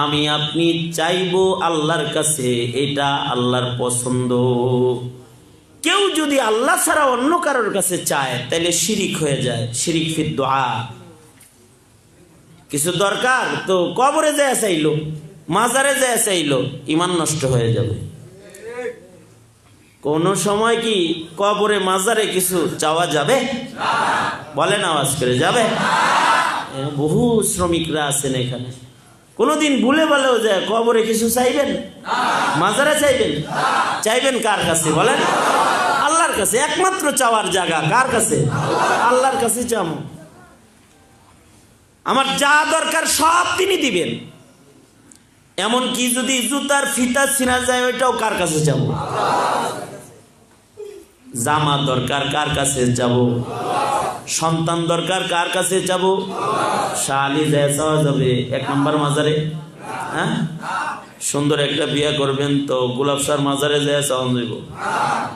আমি আপনি চাইবো আল্লাহর কাছে, এটা আল্লাহর পছন্দ। কেউ যদি আল্লাহ ছাড়া অন্য কারোর কাছে চায় তাহলে শিরিক হয়ে যায়, শিরিক ফিদ দুআ। কিছু দরকার তো কবরে যায় চাইলো, মাজারে যায় চাইলো, ঈমান নষ্ট হয়ে যাবে। কোন সময় কি কবরে মাজারে কিছু চাওয়া যাবে? বলেন আওয়াজ করে, যাবে? বহু শ্রমিকরা আছেন এখানে, কোনদিন ভুলে বলেও যায় কবরে কিছু চাইবেন? মাজারে চাইবেন? চাইবেন কার কাছে বলেন? আল্লাহর কাছে। একমাত্র চাওয়ার জায়গা কার কাছে? আল্লাহর কাছে চাবো। আমার যা দরকার সব তিনি দিবেন। এমনকি যদি জুতার ফিতা ছিনা যায় ওইটাও কার কাছে যাব? জামা দরকার কার কাছে যাব? সন্তান দরকার কার কাছে যাব? শালি যায় চাওয়া যাবে 1 নম্বর মাজারে? হ্যাঁ, সুন্দর একটা বিয়ে করবেন তো গোলাপ শাহর মাজারে যায় চাওয়া যাইব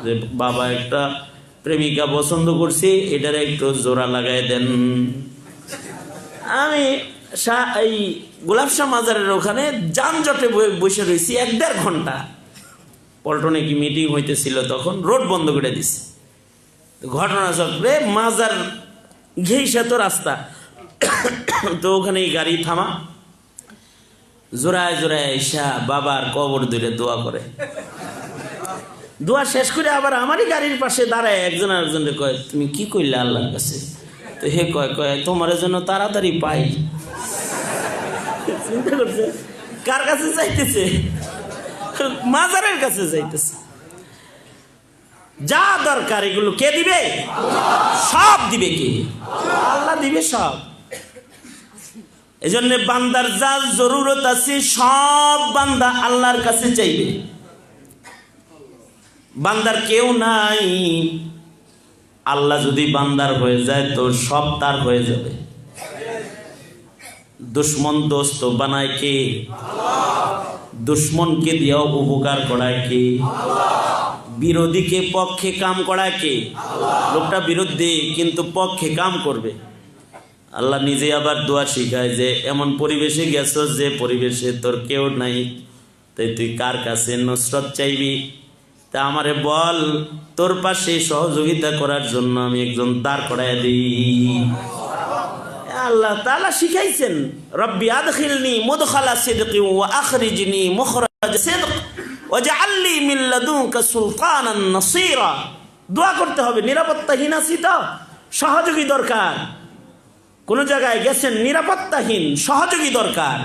যে বাবা একটা প্রেমিকা পছন্দ করছি, এটারে একটু জোড়া লাগাই দেন। আমি এই গোলাপ শাহ মাজারের ওখানে যানজটে বসে রয়েছি 1-1.5 ঘন্টা। পল্টনে কি মিটিং হইতেছিল, তখন রোড বন্ধ করে দিছে। ঘটনা চক্রে মাজার ঘেইসা তো রাস্তা, তো ওখানে গাড়ি থামা, জোড়ায় জোড়ায় এসা বাবার কবর ধরে দোয়া করে। দোয়া শেষ করে আবার আমারই গাড়ির পাশে দাঁড়ায় একজন আরেকজনকে কয়, তুমি কি করলে আল্লাহর কাছে? তো হে কয় তোমার জন্য তাড়াতাড়ি পাই। চিন্তা করছে কার কাছে যাইতেছে? মাজারের কাছে যাইতেছে। যা দরকার এগুলো কে দিবে? সব দিবে কে? আল্লাহ দিবে সব। এজন্য বান্দার যা জরুরত আছে সব বান্দা আল্লাহর কাছে চাইবে। বান্দার কেউ নাই, আল্লাহ যদি বান্দার হয়ে যায় তো সব তার হয়ে যাবে। দুশ্মন দোস্ত বানায় কে? দুশ্মনকে দিয়েও উপকার করায় কে? বিরোধীকে পক্ষে কাম করায় কে? লোকটা বিরোধী কিন্তু পক্ষে কাম করবে। আল্লাহ নিজে আবার দোয়া শিখায় যে এমন পরিবেশে গেছো যে পরিবেশে তোর কেউ নাই, তাই তুই কার কাছে নুসরত চাইবি? তা আমারে বল, তোর পাশে সহযোগিতা করার জন্য আমি একজন দাঁড় করায় দিই। আল্লাহ তাআলা শিখাইছেন, রব্বি আদখিলনি মুদখালা সিদকি ওয়া আখরিজনি মুখরাজ সিদক ওয়াজআলনি মিন লাদুনকা সুলতানান নাসীরা। দোয়া করতে হবে, নিরাপত্তাহীন আছি তো সহযোগী দরকার। কোন জায়গায় গেছেন নিরাপত্তাহীন, সহযোগী দরকার,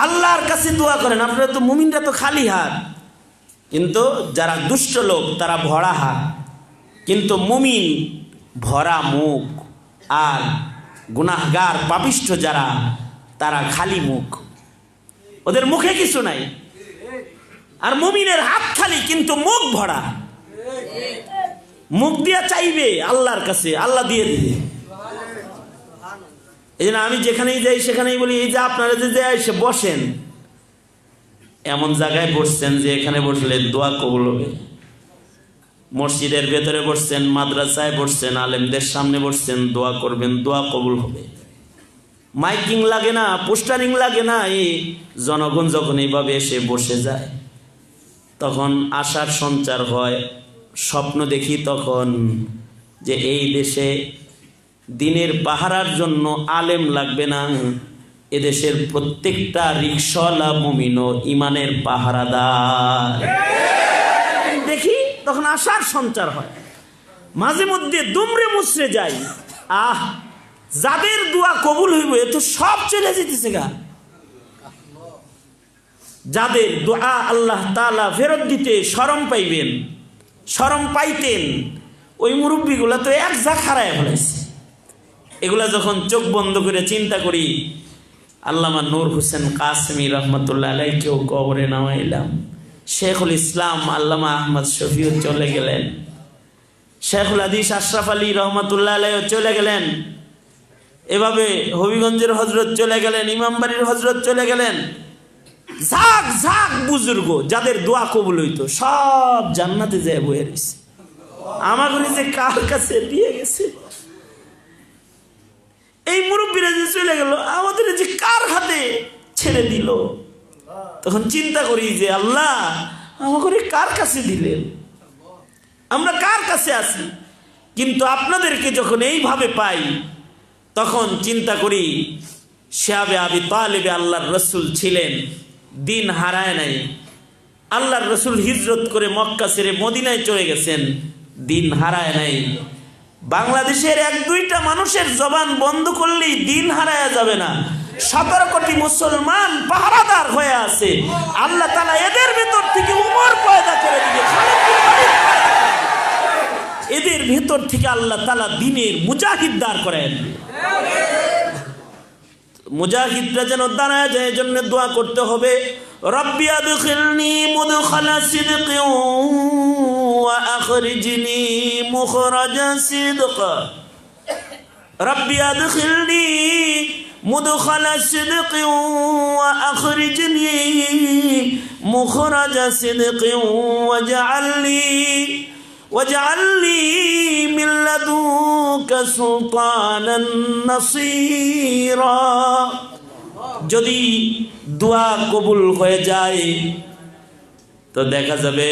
আল্লাহর কাছে দোয়া করেন। আপনারা তো মুমিনরা তো খালি হাত, কিন্তু যারা দুষ্ট লোক তারা ভরা হাত, কিন্তু মুমিন ভরা মুখ, আর গুনাহগার পাপিষ্ঠ যারা তারা খালি মুখ, ওদের মুখে কিছু নাই। আর মুমিনের হাত খালি কিন্তু মুখ ভরা। মুখ দিয়ে চাইবে আল্লাহর কাছে, আল্লাহ দিয়ে দিবে। এই জন্য আমি যেখানেই যাই সেখানেই বলি, এই যে আপনারা যে এসে বসেন, এমন জায়গায় বসছেন যে এখানে বসলে দোয়া কবুল হবে। মসজিদের ভেতরে বসছেন, মাদ্রাসায় বসছেন, আলেমদের সামনে বসছেন, দোয়া করবেন, দোয়া কবুল হবে। মাইকিং লাগে না, পোস্টারিং লাগে না। এই জনগণ যখন এইভাবে এসে বসে যায় তখন আশার সঞ্চার হয়। স্বপ্ন দেখি তখন যে এই দেশে দিনের পাহারার জন্য আলেম লাগবে না, এদেশের প্রত্যেকটা রিকশাওয়ালা মুমিন ও ইমানের পাহারাদার। দেখি তখন আশার সঞ্চার হয়। মাঝে মধ্যে দুমড়ে মুচড়ে যাই, যাদের দোয়া কবুল হইব এ তো সব চলে যেতেছে গা। যাদের দোয়া আল্লাহ তাআলা ফেরত দিতে শরম পাইবেন, শরম পাইতেন, ওই মুরব্বীগুলা তো এক ঝাঁক হারায় ফেলেছে। এগুলা যখন চোখ বন্ধ করে চিন্তা করি, আল্লামা নূর হোসেন কাসেমী রহমতুল্লাহ আলাইকেও কবরে নামাইলাম, শেখুল ইসলাম আল্লামা আহমদ শফিউ চলে গেলেন, শেখুল হাদিস আশরাফ আলী রহমতুল্লাহ আলাইও চলে গেলেন, এভাবে হবিগঞ্জের হজরত চলে গেলেন, ইমামবাড়ির হজরত চলে গেলেন। ঝাঁক ঝাঁক বুজুর্গ যাদের দোয়া কবুল হইতো সব জান্নাতে যায় বয়ে রয়েছে। আমাকে যে কার কাছে দিয়ে গেছে, এই মুরব্বীরা যে চলে গেল, আমাদের যে কার হাতে ছেড়ে দিল। তখন চিন্তা করি যে আল্লাহ আমাকে কার কাছে দিলেন, আমরা কার কাছে আছি। কিন্তু আপনাদেরকে যখন এইভাবে পাই তখন চিন্তা করি শাবে আবি তালেবে আল্লাহর রসুল ছিলেন, দিন হারায় নাই। আল্লাহর রসুল হিজরত করে মক্কা ছেড়ে মদিনায় চলে গেছেন, দিন হারায় নাই। বাংলাদেশের 1-2টা মানুষের জবান বন্ধ করলেই দিন হারায় যাবে না। 17 কোটি মুসলমান পাহারাদার হয়ে আছে। আল্লাহ তাআলা এদের ভেতর থেকে উমর পয়দা করে দিবে, এদের ভেতর থেকে আল্লাহ তাআলা দ্বীনের মুজাহিদ দাঁড় করেন। মুজাহিদরা যেন দাঁড়ায় যায়, এজন্য দোয়া করতে হবে, রব্বি আদখিলনি মুদখালা সিদকিন ওয়া আখরিজনি মুখরাজা সিদক। রব্বি আদখিলনি মুদখালা সিদকিন ওয়া আখরিজনি মুখরাজা সিদকিন ওয়াজআলনি মিন লাদুনকা সুলতানান নাসীরা। যদি দোয়া কবুল হয়ে যায় তো দেখা যাবে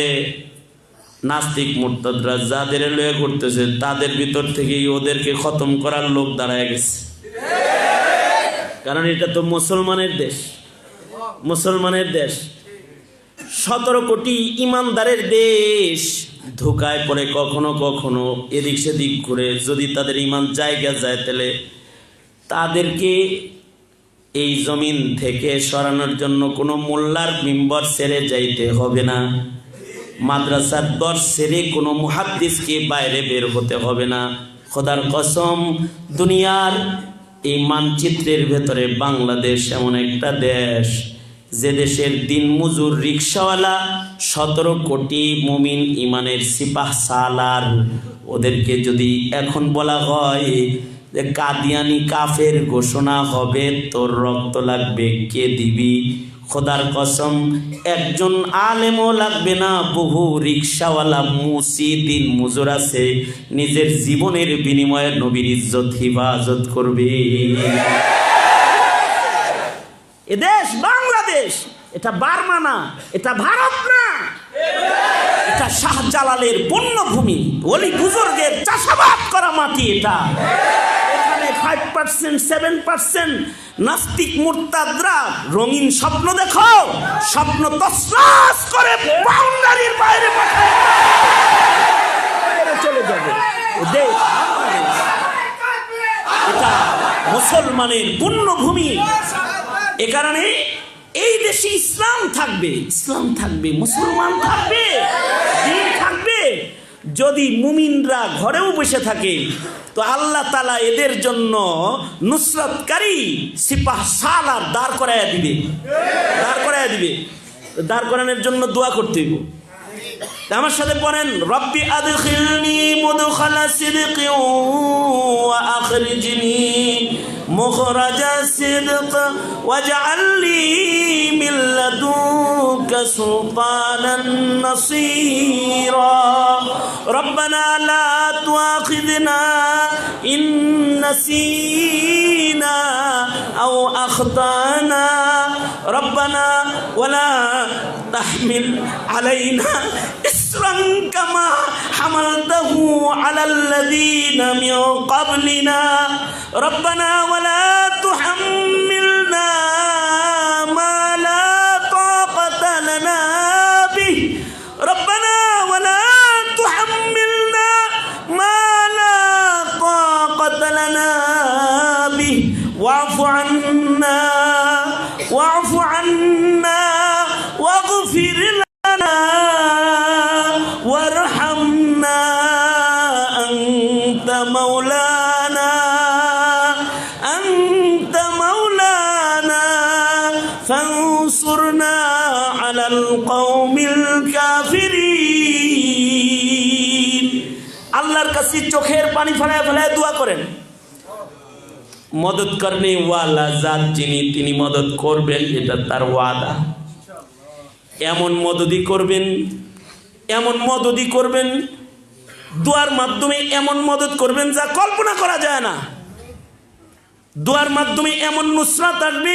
নাস্তিক মুরতাদরা যাদের লয়ে করতেছে তাদের ভিতর থেকেই ওদেরকে খতম করার লোক দাঁড়ায় গেছে। কারণ এটা তো মুসলমানের দেশ, মুসলমানের দেশ, 17 কোটি ইমানদারের দেশ। ধোকায় পড়ে কখনো কখনো এদিক সেদিক করে যদি তাদের ইমান জায়গা যায় তাহলে তাদেরকে এই জমিন থেকে সরানোর জন্য কোনো মোল্লার মিম্বর ছেড়ে যাইতে হবে না, মাদ্রাসার দর্শ ছেড়ে কোনো মুহাদ্দিসকে বাইরে বের হতে হবে না। খোদার কসম, দুনিয়ার এই মানচিত্রের ভেতরে বাংলাদেশ এমন একটা দেশ যে দেশের দিন মজুর রিক্সাওয়ালা 17 কোটি মুমিন ইমানের সিপাহ সালার। ওদেরকে যদি এখন বলা হয় যে কাদিয়ানি কাফের ঘোষণা হবে, তোর রক্ত লাগবে, কে দিবি? খোদার কসম, একজন আলেমও লাগবে না, বহু রিক্সাওয়ালা মুসি দিন মজুর আছে, নিজের জীবনের বিনিময়ে নবীর ইজ্জত হিফাজত করবে। এদেশ বাংলাদেশ, এটা বার্মা না, এটা ভারত না, এটা শাহজালালের পুণ্যভূমি, ওলি বুজুর্গের চাষাবাদ করা মাটি। এটা এখানে 5% 7% নাস্তিক মুরতাদরা রঙিন স্বপ্ন দেখো, স্বপ্ন তছনছ করে বাউন্ডারির বাইরে পাঠায় চলে যাবে। এটা মুসলমানের পুণ্যভূমি। এ কারণে এই দেশে ইসলাম থাকবে, ইসলাম থাকবে, মুসলমান থাকবে, দ্বীন থাকবে। যদি মুমিনরা ঘরেও বসে থাকে তো আল্লাহ তাআলা এদের জন্য নুসরতকারী সিপাহ সালার দাঁড় করাইয়া দিবে, দাঁড় করাইয়া দিবে। দাঁড় করানোর জন্য দোয়া করতে হইব। আমার সাথে পড়েন, রব্বি আদখিলনি মুদখালা সিদকিন ওয়া আখরিজনি মুখরাজা সিদক ওয়াজআলনি মিন লাদুনকা সুলতানান নাসীরা। রব্বানা লা তুআখিযনা ইন নাসিনা আও আখতানা রব্বানা ওয়ালা তাহমিল আলাইনা ইসরান কামা হামালতাহু আলাল লাযীনা মিন ক্বাবলিনা রব্বানা ওয়ালা তুহাম্মিলনা মা লা তাকাতা লানা বিহি রব্বানা ওয়ালা তুহাম্মিলনা মা লা তাকাতা লানা বিহি ওয়া'ফু আন্না ওয়া'ফু আন্না ওয়াগফির লানা ওয়ারহামনা আনতা মাওলানা আনতা মাওলানা ফানসুরনা আলাল কওমিল কাফিরিন। আল্লাহর কাছে চোখের পানি ফেলায় ফেলায় দোয়া করেন। মদত করনে ওয়ালা জাত যিনি, তিনি মদত করবেন, এটা তার ওয়াদা। এমন মদতই করবেন, এমন মদতই করবেন, দোয়ার মাধ্যমে এমন মদত করবেন যা কল্পনা করা যায় না। দোয়ার মাধ্যমে এমন নুসরাত আসবে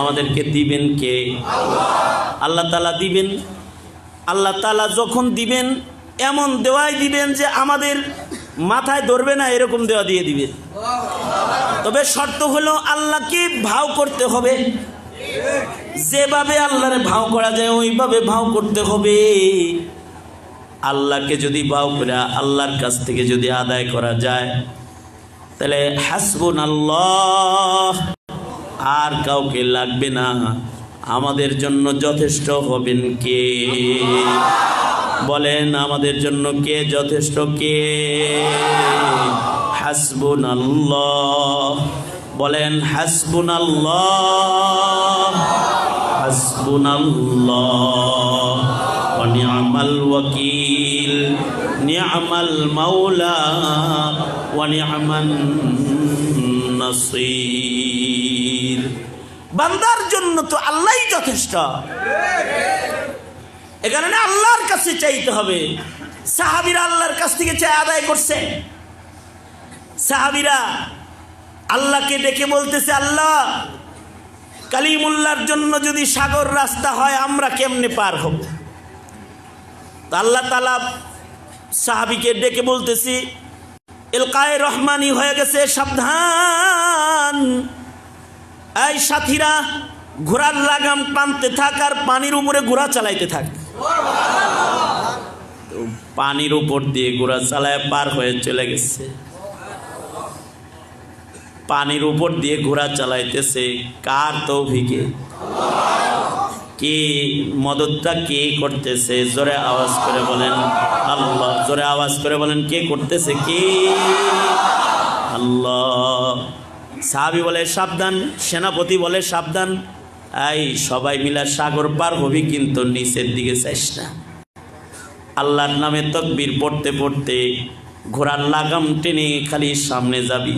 আমাদেরকে দিবেন কে? আল্লাহ তাআলা দিবেন। আল্লাহ তাআলা যখন দিবেন এমন দেওয়াই দিবেন যে আমাদের মাথায় ধরবে না, এরকম দেওয়া দিয়ে দিবেন। তবে শর্ত হলো আল্লাহকে ভাও করতে হবে, যেভাবে আল্লাহরে ভাও করা যায় ওইভাবে ভাও করতে হবে। আল্লাহকে যদি ভাও করে আল্লাহর কাছ থেকে যদি আদায় করা যায় তাহলে হাসবুনাল্লাহ, আর কাউকে লাগবে না। আমাদের জন্য যথেষ্ট হবেন কে? বলেন আমাদের জন্য কে যথেষ্ট? কে? হাসবুনাল্লাহ। বলেন হাসবুনাল্লাহ, হাসবুনাল্লাহ ওয়া নি'মাল ওয়াকিল, নি'মাল মাওলা ওয়া নি'মান নাসির। বান্দার জন্য তো আল্লাহই যথেষ্ট। এ কারণে আল্লাহর কাছে চাইতে হবে। সাহাবীরা আল্লাহর কাছ থেকে চাই আদায় করছে। সাহাবীরা আল্লাহকে ডেকে বলতেছে, আল্লাহ কালিমুল্লাহর জন্য যদি সাগর রাস্তা হয় আমরা কেমনে পার হব? আল্লাহ তাআলা সাহাবীকে ডেকে বলতেছি, ইলকায়ে রহমানি হয়ে গেছে, সাবধান। এই সাথীরা ঘোড়ার লাগাম টানতে থাক আর পানির উপরে ঘোড়া চালাইতে থাক। পানির উপর দিয়ে ঘোড়া চালায় পার হয়ে চলে গেছে। পানির উপর দিয়ে ঘোড়া চালাইতেছে কার তৌফিকে? কে মদতটা কে করতেছে? জোরে আওয়াজ করে বলেন আল্লাহ। জোরে আওয়াজ করে বলেন কে করতেছে? কে? আল্লাহ। সাহাবী বলে সাবধান, সেনাপতি বলে সাবধান। এই সবাই মিলা সাগর পার হবি, কিন্তু নিচের দিকে চাইস না। আল্লাহর নামে তাকবীর পড়তে পড়তে ঘোড়ার লাগাম টেনে খালি সামনে যাবি।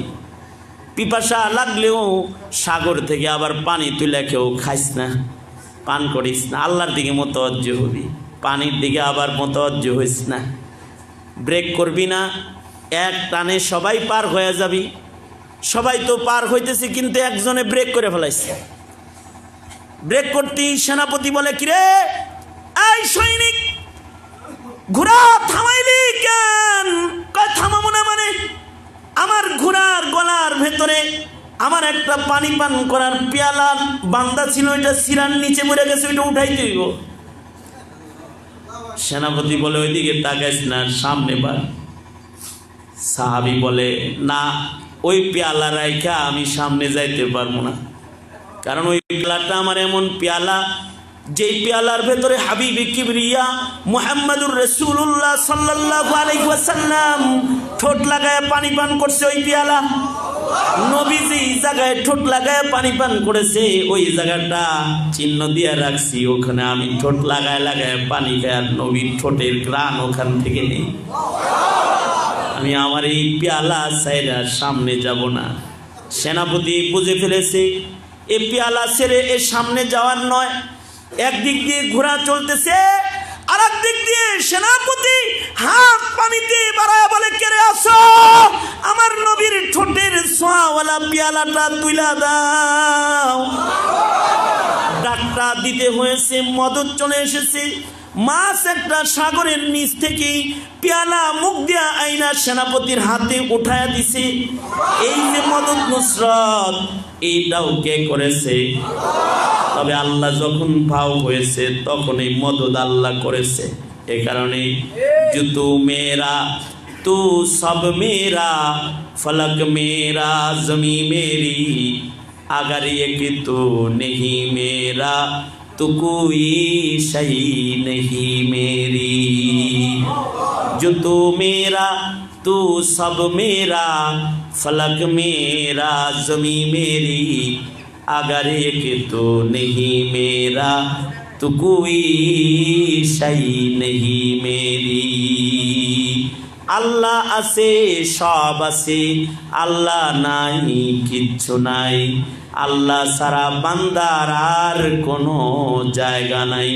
পিপাসা লাগলেও সাগর থেকে আবার পানি তুলে কেউ খাইস না, পান করিস না। আল্লাহর দিকে মুতাওয়াজ্জো হবি, পানির দিকে আবার মুতাওয়াজ্জো হইস না। ব্রেক করবি না, এক টানে সবাই পার হয়ে যাবি। সবাই তো পার হইতেছে, কিন্তু একজনে ব্রেক করে ফেলাইছে। ব্রেক করতেই সেনাপতি বলে, কিরে এই সৈনিক, ঘোড়া থামাইলি কেন? কয় থামাবো না মানে? আমার ঘোড়ার গলার ভেতরে আমার একটা পানি পান করার পেয়ালা বান্দা ছিল, ওইটা শিরার নিচে পড়ে গেছে, ওইটা উঠাই দিব। সেনাপতি বলে ওইদিকে তাকাইস না, সামনে বার। সাহাবী বলে না, ওই পেয়ালা রাইখা আমি সামনে যাইতে পারবো না, কারণ ওই পেয়ালাটা আমার এমন পেয়ালা যেই পেয়ালার ভেতরে হাবিবে কিবরিয়া মুহাম্মাদুর রাসূলুল্লাহ সাল্লাল্লাহু আলাইহি ওয়াসাল্লাম ঠোঁট লাগায় পানি পান করছে। ওই পেয়ালা নবীজি জায়গায় ঠোঁট লাগায় পানি পান করেছে, ওই জায়গাটা চিহ্ন দিয়ে রাখছি। ওখানে আমি ঠোঁট লাগায় লাগায় পানি খাই, আর নবীর ঠোঁটের ঘ্রাণ ওখান থেকে নেই। আমি আমার এই পেয়ালা ছাইরা সামনে যাব না। সেনাপতি বুঝে ফেলেছে এই পেয়ালা ছেড়ে এর সামনে যাওয়ার নয়। একদিক দিয়ে ঘোড়া চলতেছে, আর একদিক দিয়ে সেনাপতি হাত পানিতে বাড়ায় বলে, কেড়ে আসো, আমার নবীর ঠোঁটের ছোঁয়াওয়ালা পেয়ালাটা তুইলা দাও। ডাকটা দিতে হয়েছে, মদত চলে এসেছে। মাছ একটা সাগরের নিচ থেকে পেয়ালা মুখ দিয়া আইনা সেনাপতির হাতে উঠায়া দিছে। এই যে মদত নুসরত, এইটাও কে করেছে? তবে আল্লাহ যখন ভাও হয়েছে তখন এই মদত আল্লাহ করেছে। এ কারণে জুতু মেরা তু সব মেরা, ফলক মেরা জমি মেরি, अगर एक तो नहीं मेरा तो कोई सही नहीं मेरी। जो तू मेरा तू सब मेरा, फलक मेरा जमी मेरी, अगर एक तो नहीं मेरा तो कोई सही नहीं मेरी। আল্লাহ আছে, সব আছে, আল্লাহ নাই কিচ্ছু নাই। আল্লাহ ছাড়া বান্দার আর কোনো জায়গা নাই,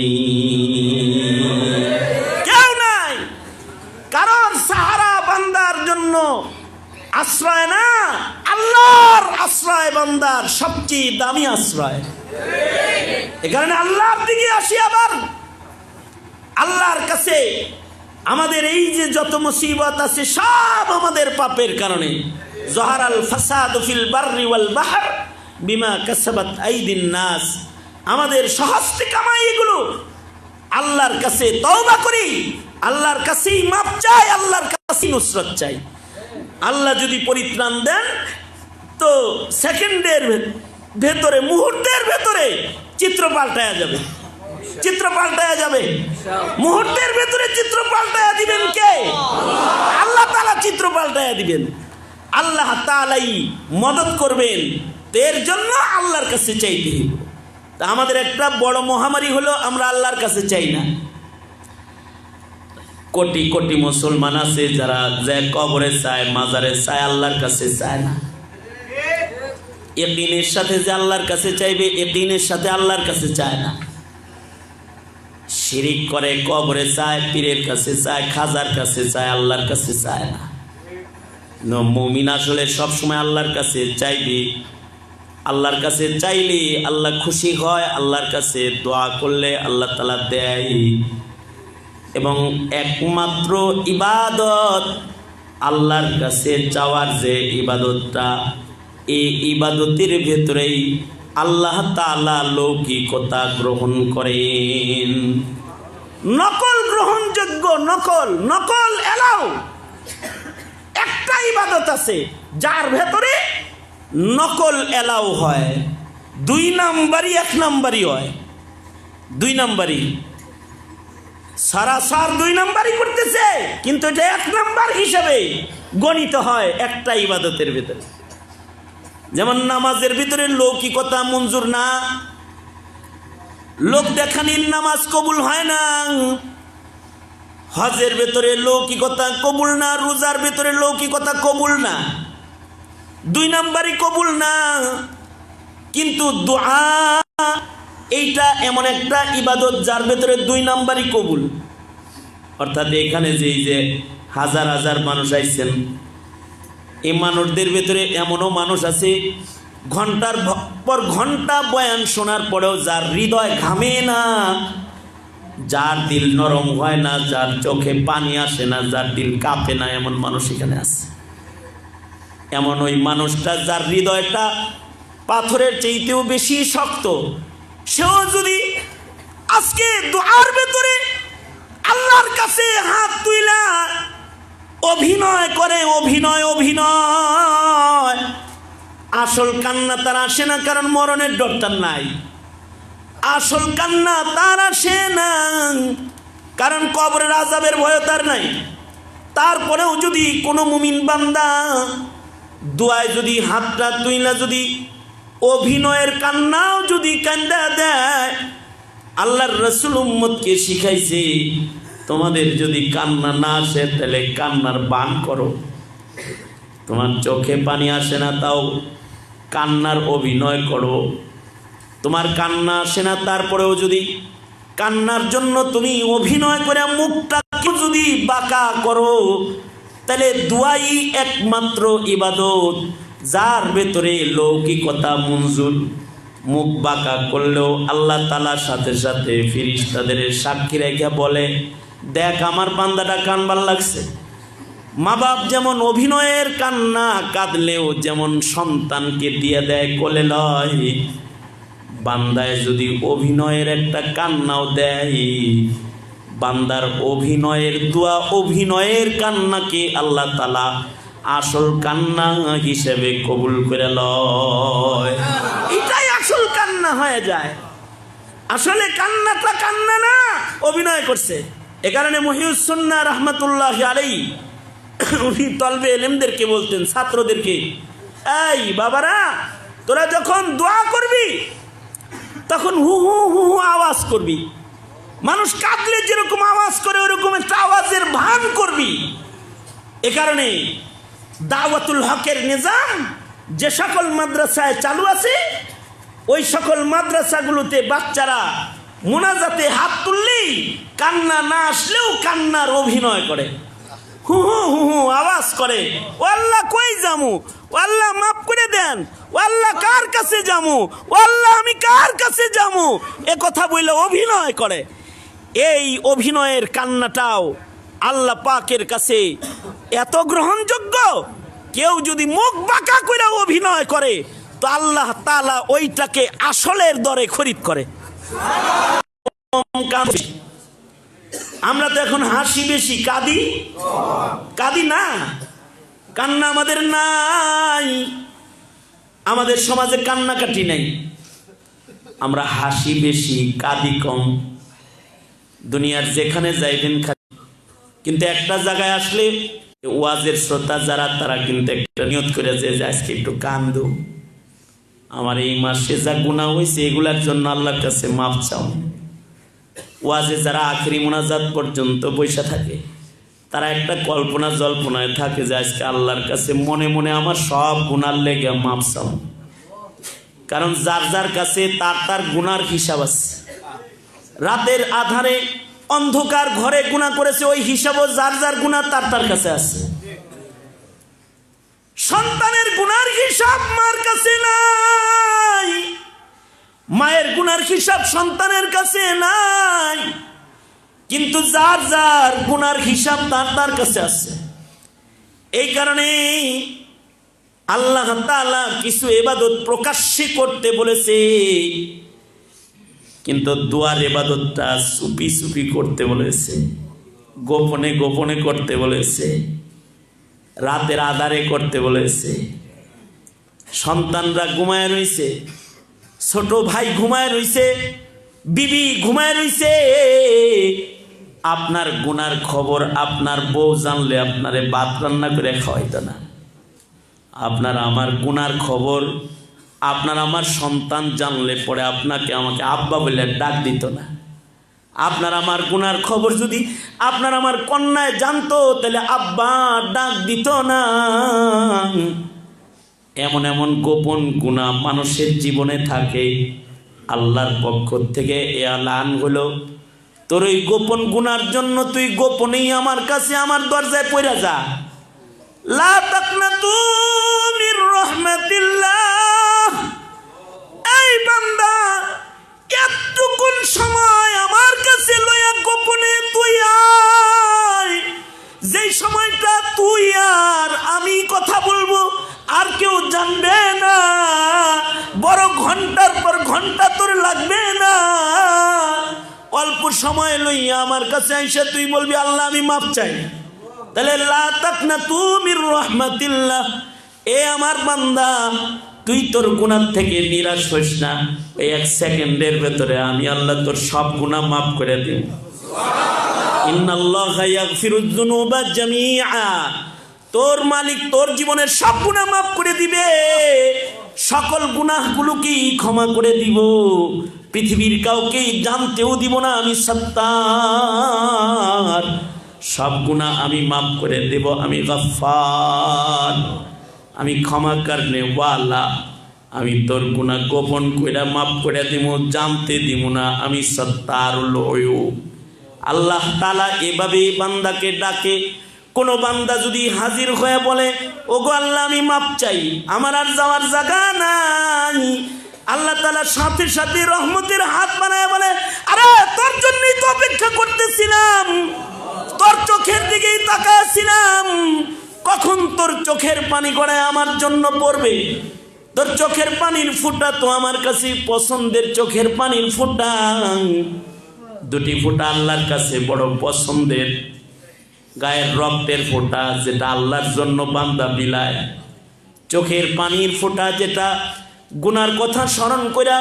কেউ নাই। কারণ সাহারা বান্দার জন্য আশ্রয় না, আল্লাহর আশ্রয় বান্দার সবচেয়ে দামি আশ্রয়। এ কারণে আল্লাহর দিকে আসি। আবার আল্লাহর কাছে আমাদের এই যে যত মুসিবত আছে সব আমাদের পাপের কারণে। জহারাল ফাসাদু ফিল বাররি ওয়াল বাহর বিমা কাসাবাত আইদিন নাস। আমাদের সহস্তে কামাই এগুলো। আল্লাহর কাছে তওবা করি, আল্লাহর কাছেই মাপ চাই, আল্লাহর কাছেই নুসরত চাই। আল্লাহ যদি পরিত্রাণ দেন তো সেকেন্ডের ভেতরে, মুহূর্তের ভেতরে চিত্র পাল্টায়া যাবে, চিত্র পাল্টায়া যাবে। মুহূর্তের ভেতরে চিত্র পাল্টায়া দিবেন কে? আল্লাহ তাআলা চিত্র পাল্টায়া দিবেন। আল্লাহ তাআলাই মদত করবেন। এর জন্য আল্লাহর কাছে চাইতে হবে। তা আমাদের একটা বড় মহামারী হলো আমরা আল্লাহর কাছে চাই না। কোটি কোটি মুসলমান আছে যারা যে কবরে চায়, মাজারে চায়, আল্লাহর কাছে চায় না। ইয়াকিনের সাথে যে আল্লাহর কাছে চাইবে, ইয়াকিনের সাথে আল্লাহর কাছে চায় না। শিরিক করে, কবরে চায়, পীরের কাছে চায়, খাজার কাছে চায়, আল্লাহর কাছে চায় না। মুমিন আসলে সবসময় আল্লাহর কাছে চাইবে। আল্লাহর কাছে চাইলে আল্লাহ খুশি হয়, আল্লাহর কাছে দোয়া করলে আল্লাহ তাআলা দেয়। এবং একমাত্র ইবাদত আল্লাহর কাছে চাওয়ার যে ইবাদতটা, এই ইবাদতের ভেতরেই আল্লাহ তাআলা লৌকিকতা গ্রহণ করেন। নকল গ্রহণযোগ্য, নকল নকল এলাও। একটা ইবাদত আছে যার ভেতরে নকল এলাও হয়। 2 নাম্বারই 1 নাম্বারই হয়। 2 নাম্বারই সারাসার 2 নাম্বারই করতেছে, কিন্তু এটা 1 নাম্বার হিসেবে গণিত হয় একটা ইবাদতের ভিতরে। যেমন নামাজের ভিতরে লৌকিকতা মঞ্জুর না, লোক দেখানির নামাজ কবুল হয় না। হজের ভেতরে লৌকিকতা কবুল না, রোজার ভেতরে লৌকিকতা কবুল না, 2 নাম্বারই কবুল না। কিন্তু দোয়া এইটা এমন একটা ইবাদত যার ভেতরে 2 নাম্বারই কবুল। অর্থাৎ এখানে যে হাজার হাজার মানুষ আইছেন, এই মানুষদের ভেতরে এমনও মানুষ আছে ঘন্টার পর ঘন্টা বয়ান শোনার পরেও যার হৃদয় ঘামে না, যার দিল নরম হয় না, যার চোখে পানি আসে না, যার দিল কাঁপে না, এমন মানুষ এখানে আছে। এমন ওই মানুষটা যার হৃদয়টা পাথরের চাইতেও বেশি শক্ত, সেও যদি আজকে দোয়ার ভেতরে আল্লাহর কাছে হাত তুইলা অভিনয় করে, অভিনয় অভিনয়, আসল কান্না তার আসে না, কারণ মরণের ডরটা নাই। আসল কান্না তার আসে না কারণ কবরের আযাবের ভয় তার নাই। তারপরেও যদি কোনো মুমিন বান্দা দোয়ায় যদি হাতটা তুইলা যদি অভিনয়ের কান্নাও যদি কান্দা দেয়, আল্লাহর রাসূল উম্মতকে শিখাইছে তোমাদের যদি কান্না না আসে তাহলে কান্নার বান করো। তোমার চোখে পানি আসে না তাও কান্নার অভিনয় করো। তোমার কান্না আসে না তারপরেও যদি কান্নার জন্য তুমি অভিনয় করে মুখটা যদি বাঁকা করো, তাহলে দোয়াই একমাত্র ইবাদত যার ভেতরে লৌকিকতা মঞ্জুর। মুখ বাঁকা করলেও আল্লাহ তাআলার সাথে সাথে ফেরেশতাদের সাক্ষী রেখে বলে, দেখ আমার বান্দাটা কানবার লাগছে। মা বাপ যেমন অভিনয়ের কান্না কাঁদলেও যেমন সন্তানকে দিয়ে দেয় কোলে লয়, বান্দায় যদি অভিনয়ের একটা কান্নাও দেয়, বান্দার অভিনয়ের দোয়া, অভিনয়ের কান্নাকে আল্লাহ তাআলা আসল কান্না হিসেবে কবুল করে লয়। এটাই আসল কান্না হয়ে যায়। আসলে কান্নাটা কান্না না, অভিনয় করছে। এ কারণে মুহিউস সুন্নাহ রাহমাতুল্লাহ আলাইহি উনি তলবে ইলমদেরকে বলতেন, ছাত্রদেরকে, এই বাবারা, তোরা যখন দোয়া করবি তখন হু হু হু হু আওয়াজ করবি। মানুষ কাঁদলে যেরকম আওয়াজ করে ওরকম একটা আওয়াজের ভান করবি। এ কারণে দাওয়াতুল হকের নিজাম যে সকল মাদ্রাসায় চালু আছে, ওই সকল মাদ্রাসাগুলোতে বাচ্চারা মুনাজাতে হাত তুললেই কান্না না আসলেও কান্নার অভিনয় করে, হু হু হু হু হু আওয়াজ করে, ও আল্লাহ কই যামু, ও আল্লাহ মাফ করে দেন, ও আল্লাহ কার কাছে যামু, ও আল্লাহ আমি কার কাছে যামু, এ কথা বলে অভিনয় করে। এই অভিনয়ের কান্নাটাও আল্লাহ পাকের কাছে এত গ্রহণযোগ্য, কেউ যদি মুখ বাঁকা করে অভিনয় করে তো আল্লাহ তাআলা ওইটাকে আসলের দরে খরিদ করে। আমরা তো এখন হাসি বেশি, কাঁদি না, কান্না আমাদের নাই, আমাদের সমাজে কান্নাকাটি নাই, আমরা হাসি বেশি কাঁদি কম। দুনিয়ার যেখানে যাইবেন কিন্তু একটা জায়গায় আসলে ওয়াজের শ্রোতা যারা তারা কিন্তু একটা নিয়ত করে যে আজকে একটু কান্দো, আমার এই মাসে যা গুনাহ হয়েছে এগুলার জন্য আল্লাহর কাছে মাফ চাও। ওয়াজে যারা আখেরি মোনাজাত পর্যন্ত বসে থাকে তারা একটা কল্পনা জল্পনায় থাকে যে আজকে আল্লাহর কাছে মনে মনে আমার সব গুনার লেগে মাফ চাও। কারণ যার যার কাছে তার গুনার হিসাব আছে। রাতের আধারে অন্ধকার ঘরে গুনাহ করেছে, ওই হিসাবও যার যার গুনাহ তার কাছে আছে। সন্তানের গুনার হিসাব মার কাছে নাই, মায়ের গুনার হিসাব সন্তানের কাছে নাই, কিন্তু যার যার গুনার হিসাব তার কাছে আছে। এই কারণে আল্লাহ তাআলা কিছু ইবাদত প্রকাশ্যে করতে বলেছে, কিন্তু দোয়ার ইবাদতটা চুপি চুপি করতে বলেছে, গোপনে গোপনে করতে বলেছে, রাতের আধারে করতে বলেছে। সন্তানরা ঘুমায় রইছে, ছোট ভাই ঘুমায় রইছে, বিবি ঘুমায় রইছে, আপনার গুনার খবর আপনার বউ জানলে আপনারে ভাত রান্না করে খাওয়াইতো না। আপনার আমার গুনার খবর আপনার আমার সন্তান জানলে পরে আপনাকে আমাকে আব্বা বলে ডাক দিত না। আপনার আমার গুনার খবর যদি আপনার আমার কন্যায় জানতো তাহলে আব্বা ডাক দিত না। এমন এমন গোপন গুনাহ মানুষের জীবনে থাকে, আল্লাহর পক্ষ থেকে এলান হলো তোর ওই গোপন গুনার জন্য তুই গোপনেই আমার কাছে আমার দরজায় পড়ে যা। লা তাকনাতু মির রাহমাতিল্লাহ, এই বান্দা এতটুকুন সময় আমার কাছে লইয়া গোপনে তুই আয়, যেই সময়টা তুই আর আমি কথা বলবো আর কেউ জানবে না, বড় ঘন্টার পর ঘন্টা তোর লাগবে না, অল্প সময় লইয়া আমার কাছে আইসা তুই বলবি আল্লাহ আমি মাফ চাই। তাহলে লা তাকনাতু মির রাহমাতিল্লাহ, এ আমার বান্দা তুই তোর গুনাহ থেকে নিরাশ হইস না, এই এক সেকেন্ডের ভেতরে আমি আল্লাহ তোর সব গুনাহ মাফ করে দেব। ইন্নাল্লাহা ইয়াগফিরুয যুনুবা জামিআ, তোর মালিক তোর জীবনের সব গুনাহ মাফ করে দিবে, সকল গুনাহগুলোকেই ক্ষমা করে দিব, পৃথিবীর কাউকে জানতেও দিব না আমি সত্তার, সব গুনাহ আমি মাফ করে দেব, আমি গফফার, আমি ক্ষমা করনে ওয়ালা, আমি তোর গুনাহ গোপন কইরা মাফ করে দিব, জানতে দিব না, আমি সত্তারুল গায়ুব। আল্লাহ তাআলা এভাবে বান্দাকে ডাকে। কোন বান্দা যদি হাজির হয়ে বলে ওগো আল্লাহ আমি মাফ চাই, আমার আর যাওয়ার জায়গা নাই, আল্লাহ তাআলা সাথে সাথে রহমতের হাত বানায় বলে আরে তোর জন্যই তো অপেক্ষা করতেছিলাম, তোর চোখের দিকেই তাকাচ্ছিলাম, কখন তোর চোখের পানি গড়ায় আমার জন্য পড়বে। তোর চোখের পানির ফোঁটা তো আমার কাছে পছন্দের চোখের পানির ফোঁটা, দুটি ফোঁটা আল্লাহর কাছে বড় পছন্দের, গায়ের রক্তের ফোঁটা যেটা আল্লাহর জন্য বান্দা বিলায়, চোখের পানির ফোঁটা যেটা গুনার কথা স্মরণ কইরা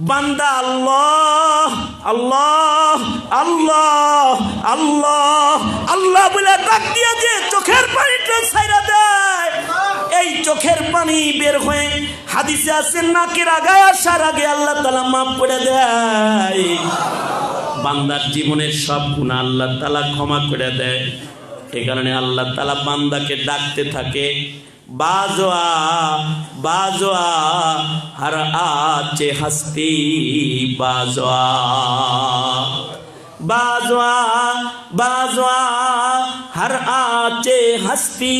বান্দা আল্লাহ আল্লাহ আল্লাহ আল্লাহ আল্লাহ বলে ডাক দিয়া যে চোখের পানিটা ছাইরা দেয়, এই চোখের পানি বের হয়ে হাদিসে আছে নাকের আগায় আসার আগে আল্লাহ তাআলা মাফ করে দেয়। বান্দার জীবনের সব গুনাহ আল্লাহ তাআলা ক্ষমা করে দেয়। এই কারণে আল্লাহ তাআলা বান্দাকে ডাকতে থাকে বাজোয়া বাজোয়া हर आचे हस्ती बाजवा बाजवा बाजवा हर आचे हस्ती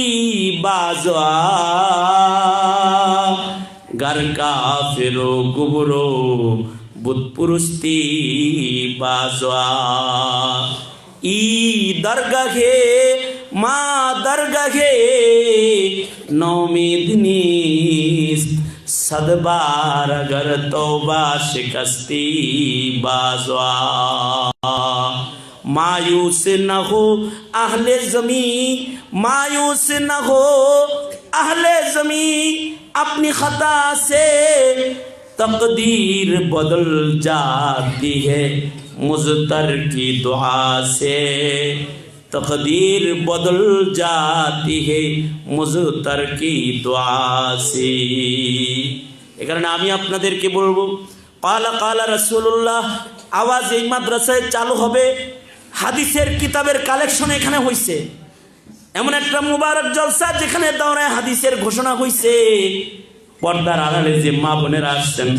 बाजवा घर का फिरो गुबरो बुतपुरुस्ती बाजवा ई दरगाहे मा दरगाहे नौमीदनी सदबार अगर तौबा शिकस्ती बाजवा मायूस न हो अहले ज़मी मायूस न हो अहले ज़मी अपनी खता से तकदीर बदल जाती है मुज़तर की दुआ से तकदीर बदल जाती है मुज़तर की दुआ से। এই কারণে আমি আপনাদেরকে বলবো কালা কালা রাসূলুল্লাহ আওয়াজ এই মাদ্রাসায় চালু হবে। হাদিসের কিতাবের কালেকশন এখানে হইছে, এমন একটা মুবারক জলসা যেখানে দাওরায়ে হাদিসের ঘোষণা হইছে। পর্দার আড়ালে যে মা বোনেরা আসছেন,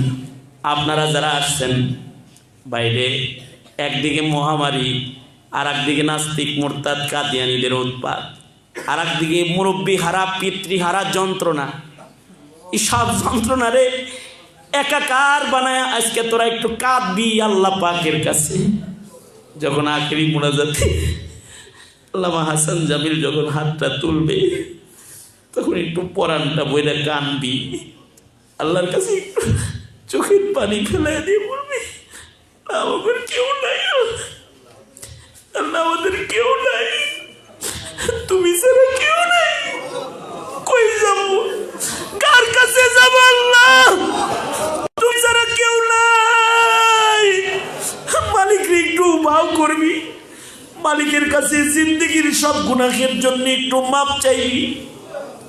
আপনারা যারা আসছেন বাইরে, একদিকে মহামারী, আর একদিকে নাস্তিক মুরতাদ কাদিয়ানীদের উৎপাত, আর একদিকে মুরব্বী হারা পিতৃহারা যন্ত্রণা। এই সব যন্ত্রণারে একাকার বানায় আজকে তোরা একটু কাঁদবি আল্লাহ পাকের কাছে। যখন আখেরি মোনাজাতে আল্লামা হাসান জামিল যখন হাতটা তুলবে, তখন একটু পরানটা বইলে কানবি, আল্লাহর কাছে একটু চোখের পানি ফেলাই দিয়ে বলবি আমাদের কেউ নাই, আল্লাহ আমাদের কেউ নাই, তুমি ছাড়া কেউ নাই, কই যাবো, কার কাছে যাবো আল্লাহ, তুমি ছাড়া কেউ নাই। মালিকের একটু ভাব করবি, মালিকের কাছে জিন্দগির সব গুনাহের জন্য একটু মাপ চাইবি।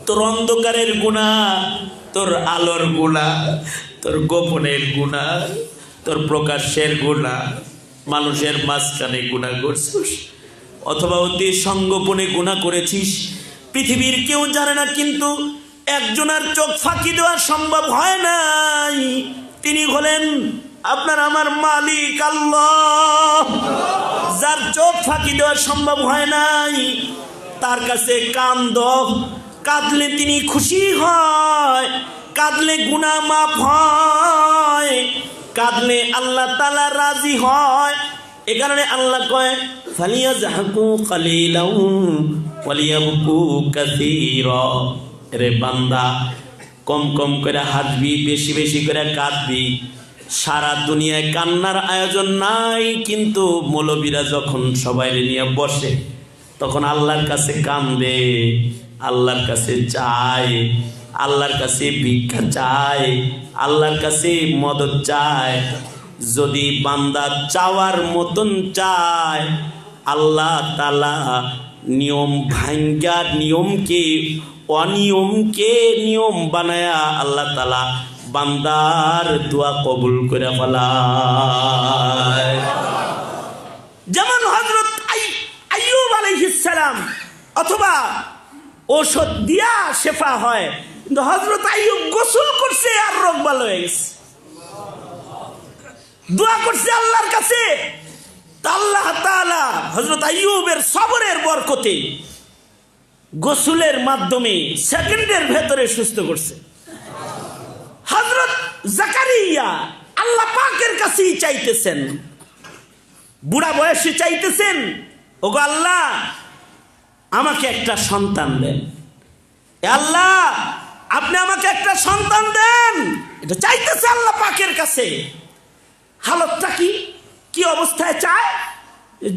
তোর অন্ধকারের গুনাহ, তোর আলোর গুনাহ, তোর গোপনের গুনাহ, তোর প্রকাশের গুনাহ, মানুষের মাঝখানে গুনাহ করছিস অথবা অতি সংগোপনে গুনাহ করেছিস, পৃথিবীর কেউ জানে না, কিন্তু একজনের চোখ ফাঁকি দেওয়া সম্ভব হয় নাই। তিনি হলেন আপনার আমার মালিক আল্লাহ, যার চোখ ফাঁকি দেওয়া সম্ভব হয় নাই। তার কাছে কান্দ, কাঁদলে তিনি খুশি হয়, কাঁদলে গুনাহ মাফ হয়, কাঁদলে আল্লাহ তাআলা রাজি হয়। এ কারণে আল্লাহ কয় ফালিয়াজহাকু কালিলাও ওয়ালিয়াবকু কাসীরা। রে বান্দা, কম কম করে হাসবি, বেশি বেশি করে কাঁদবি। সারা দুনিয়ায় কান্নার আয়োজন নাই, কিন্তু মৌলবীরা যখন সবাই নিয়ে বসে তখন আল্লাহর কাছে কান্দে, আল্লাহর কাছে চায়, আল্লাহর কাছে ভিক্ষা চায়, আল্লাহর কাছে মদত চায়। যদি বান্দা চাওয়ার মতন চায়, আল্লাহ তাআলা নিয়ম ভাঙ্গা নিয়মকে অনিয়মকে নিয়ম বানায়া আল্লাহ তাআলা বান্দার দোয়া কবুল করে ফেলায়। যেমন হযরত আইয়ুব আলাইহিস সালাম, অথবা ঔষধ দিয়া শেফা হয়, কিন্তু হযরত আইয়ুব গোসল করছে আর রোগ ভালো হয়ে গেছে, দোয়া করছে আল্লাহর কাছে। আল্লাহ তাআলা হযরত আইয়ুবের সবরের বরকতে গোসলের মাধ্যমে সেকেন্ডের ভেতরে সুস্থ করছে। হযরত জাকারিয়া আল্লাহ পাকের কাছেই চাইতেছেন, বুড়া বয়সে চাইতেছেন, ওগো আল্লাহ আমাকে একটা সন্তান দেন, আল্লাহ আপনি আমাকে একটা সন্তান দেন, এটা চাইতেছে আল্লাহ পাকের কাছে। হালতটা কি, কি অবস্থায় চায়?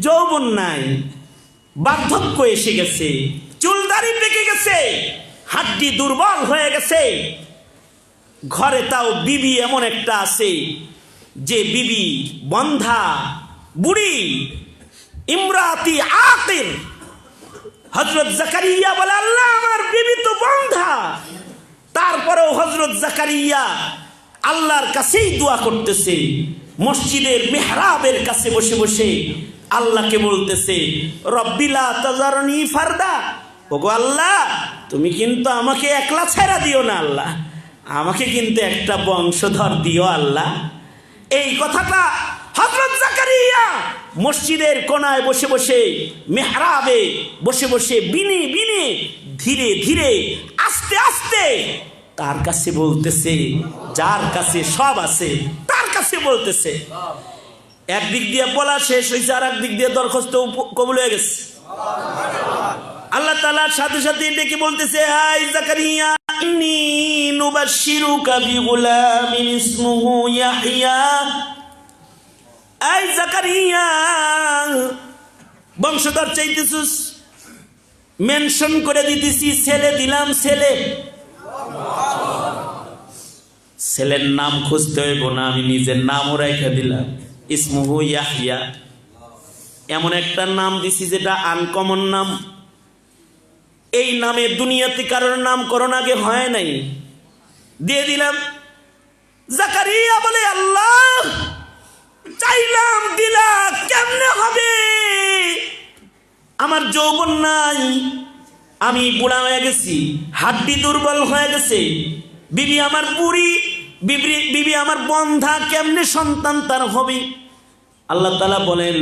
যৌবন নাই, বার্ধক্য এসে গেছে, চুলদাড়ি পেকে গেছে, হাড্ডি দুর্বল হয়ে গেছে। ঘরে তাও বিবি এমন একটা আছে যে বিবি বন্ধা, বুড়ি, ইমরাতি আকির। হযরত জাকারিয়া বলে আল্লাহ আমার বিবি তো বন্ধা, তারপরেও হযরত জাকারিয়া আল্লাহর কাছেই দোয়া করতেছে। মসজিদের মেহরাবের কাছে বসে বসে আল্লাহকে বলতেছে রব্বি লা তাযারনি ফারদা, ওগো আল্লাহ তুমি কিন্তু আমাকে একলা ছেড়ে দিও না, আল্লাহ আমাকে কিন্তু একটা বংশধর দিও আল্লাহ। এই কথাটা হযরত জাকারিয়া মসজিদের কোনায় বসে বসে, মেহরাবে বসে বসে বিনে বিনে ধীরে ধীরে আস্তে আস্তে তার কাছে বলতেছে, যার কাছে সব আছে তার কাছে বলতেছে। একদিক দিয়ে বলা শেষ হয়েছে, আর একদিক দিয়ে দরখাস্ত কবুল হয়ে গেছে। আল্লাহ তাআলার সাথে সাথে ডেকে বলতেছে, হাই জাকারিয়া, ইন্নী নুবাশশিরুকা বিগুলামিন ইসমুহু ইয়াহইয়া। এই জাকারিয়া, বংশধর চাইতেছিস, মেনশন করে দিতেছি, ছেলে দিলাম, ছেলে। ছেলের নাম খুঁজতে হইব না, আমি নিজের নামও রেখে দিলাম, ইসমুহু ইয়াহইয়া। এমন একটা নাম দিছি যেটা আনকমন নাম। এই নামে দুনিয়াতে কারোর নামকরণ আগে হয় নাই, দিয়ে দিলাম। জাকারিয়া বলে, আল্লাহ, চাইলাম দিলা, কেমনে হবে? আমার যৌবন নাই, আমি বুড়া হয়ে গেছি, হাড্ডি দুর্বল হয়ে গেছে, বিবি আমার বুড়ি, বিবি আমার বন্ধা, কেমনে সন্তান তার হবে? আল্লাহ তাআলা বলেন,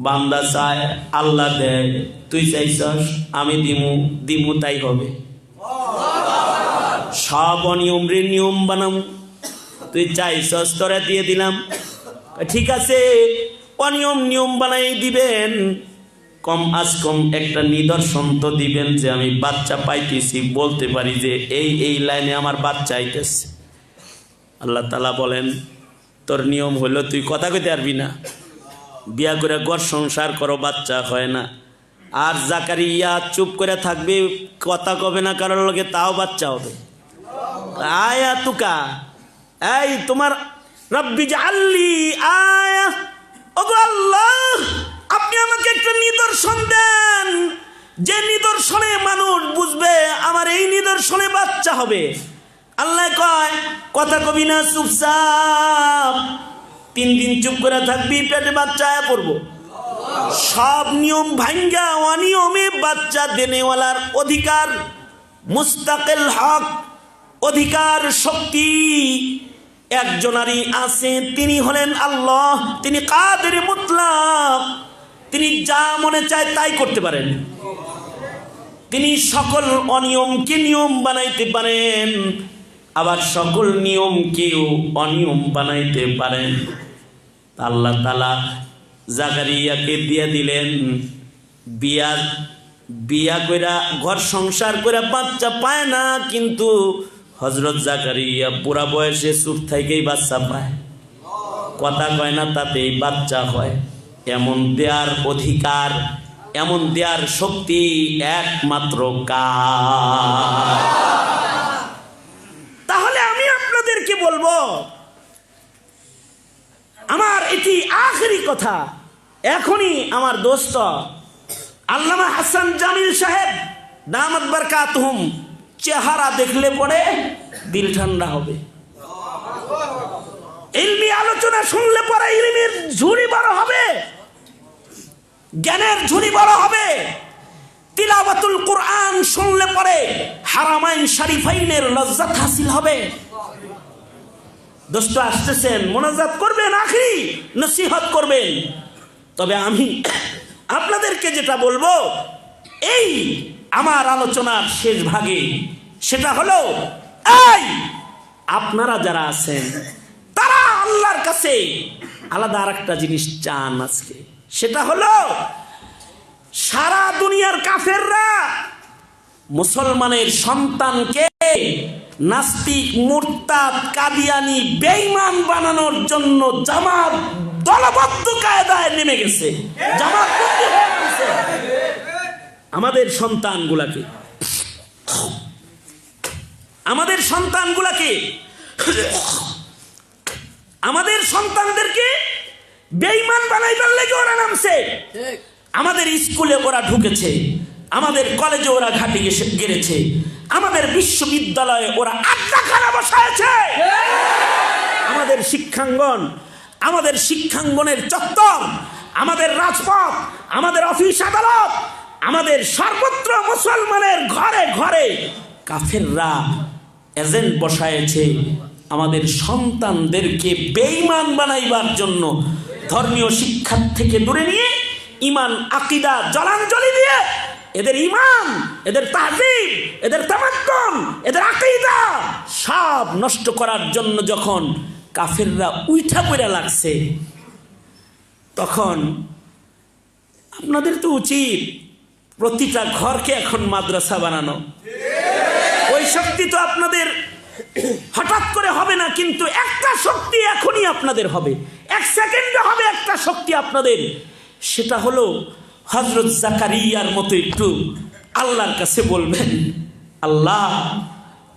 বান্দা চায়, আল্লাহ দেয়, তুই চাইছস, আমি দিমু তাই হবে। সব অনিয়ম রে নিয়ম বানাম, তুই চাইছস তোরা দিয়ে দিলাম। ঠিক আছে, অনিয়ম নিয়ম বানাই দিবেন, কম আজ কম একটা নিদর্শন তো দিবেন যে আমি বাচ্চা পাইতেছি, বলতে পারি যে এই এই লাইনে আমার বাচ্চা আইতেছে। আল্লাহ তাআলা বলেন, তোর নিয়ম হলো তুই কথা কইতে পারবি না, বিয়া করে ঘর সংসার করো, বাচ্চা হয় না। আর জাকারিয়া চুপ করে থাকবে, কথা কবে না কারোর লগে, তাও বাচ্চা হবে। আয়া তুকা, এই তোমার রব্বি জাআল্লি আয়া, ওগো আল্লাহ, আপনি আমাকে একটা নিদর্শন দেন, যে নিদর্শনে মানুষ বুঝবে আমার এই নিদর্শনে বাচ্চা হবে। আল্লাহ কয়, কথা কবি না, চুপচাপ, 3 দিন চুপ করে থাকবি, পেটে বাচ্চা আয়া পড়বো। সব নিয়ম ভাঙ্গা অনিয়মে বাচ্চা দেনেওয়ালার অধিকার, মুস্তাকিল হক, অধিকার শক্তি একজনারই আছে, তিনি হলেন আল্লাহ। তিনি কাদের মুতলাক, তিনি যা মনে চায় তাই করতে পারেন। তিনি সকল অনিয়মকে নিয়ম বানাইতে পারেন, আবার সকল নিয়মকেও অনিয়ম বানাইতে পারেন। আল্লাহ তাআলা জাকারিয়াকে দিয়ে দিলেন, বিয়া কইরা ঘর সংসার করে বাচ্চা পায় না, কিন্তু হযরত জাকারিয়া বুড়া বয়সে চুপ থেকেই বাচ্চা পায়, কথা কয় না, তাতেই বাচ্চা হয়। এমন দেয়ার অধিকার, এমন দেয়ার শক্তি একমাত্র কার? তাহলে আমি আপনাদেরকে বলবো, আমার এটি আখেরি কথা। এখনই আমার দোস্ত আল্লামা হাসান জামিল সাহেব দামাত বারকাতুহুম চেহারা দেখলে পরে দিল ঠান্ডা হবে। ইলমি আলোচনা শুনলে পরে ইলমের ঝুড়ি বড় হবে, জ্ঞানের ঝুড়ি বড় হবে। তিলাওয়াতুল কুরআন শুনলে পরে হারামাইন শরীফাইনের লজ্জত হাসিল হবে। দোস্ত আসতেছেন, মোনাজাত করবেন, আখেরি নসিহত করবেন। তবে আমি আপনাদেরকে যেটা বলবো, এই আমার আলোচনার শেষ ভাগে, সেটা হলো, এই আপনারা যারা আছেন তারা আল্লাহর কাছে আলাদা আরেকটা জিনিস চান আজকে। সেটা হলো, সারা দুনিয়ার কাফেররা মুসলমানের সন্তানকে নাস্তিক, মুরতাদ, কাদিয়ানি, বেঈমান বানানোর জন্য জামাত দলবদ্ধ কায়দায় নেমে গেছে, জামাতবন্দি হয়ে গেছে। আমাদের সন্তানগুলাকে, আমাদের সন্তানদেরকে বেঈমান বানাইবার লেগে ওরা নামছে। আমাদের স্কুলে ওরা ঢুকেছে, আমাদের কলেজে ওরা ঘাটে গেড়েছে, আমাদের বিশ্ববিদ্যালয়ে ওরা আড্ডাখানা বসায়ছে। আমাদের শিক্ষাঙ্গনের চত্বর, আমাদের রাজপথ, আমাদের অফিস আদালত, আমাদের সর্বত্র মুসলমানের ঘরে ঘরে কাফেররা এজেন্ট বসায়েছে। আমাদের সন্তানদেরকে বেঈমান বানাইবার জন্য ধর্মীয় শিক্ষা থেকে দূরে নিয়ে ঈমান আকীদা জলাঞ্জলি দিয়ে এদের ঈমান, এদের তাহযীব, এদের তামাক্কুন, এদের আকীদা সব নষ্ট করার জন্য যখন কাফেররা উইঠা পড়া লাগছে, তখন আপনাদের তো উচিত প্রতিটা ঘরকে এখন মাদ্রাসা বানানো। ওই শক্তি তো আপনাদের হঠাৎ করে হবে না, কিন্তু একটা শক্তি এখনই আপনাদের হবে, এক সেকেন্ডে হবে একটা শক্তি আপনাদের। সেটা হলো হযরত জাকারিয়ার মতো একটু আল্লাহর কাছে বলবেন, আল্লাহ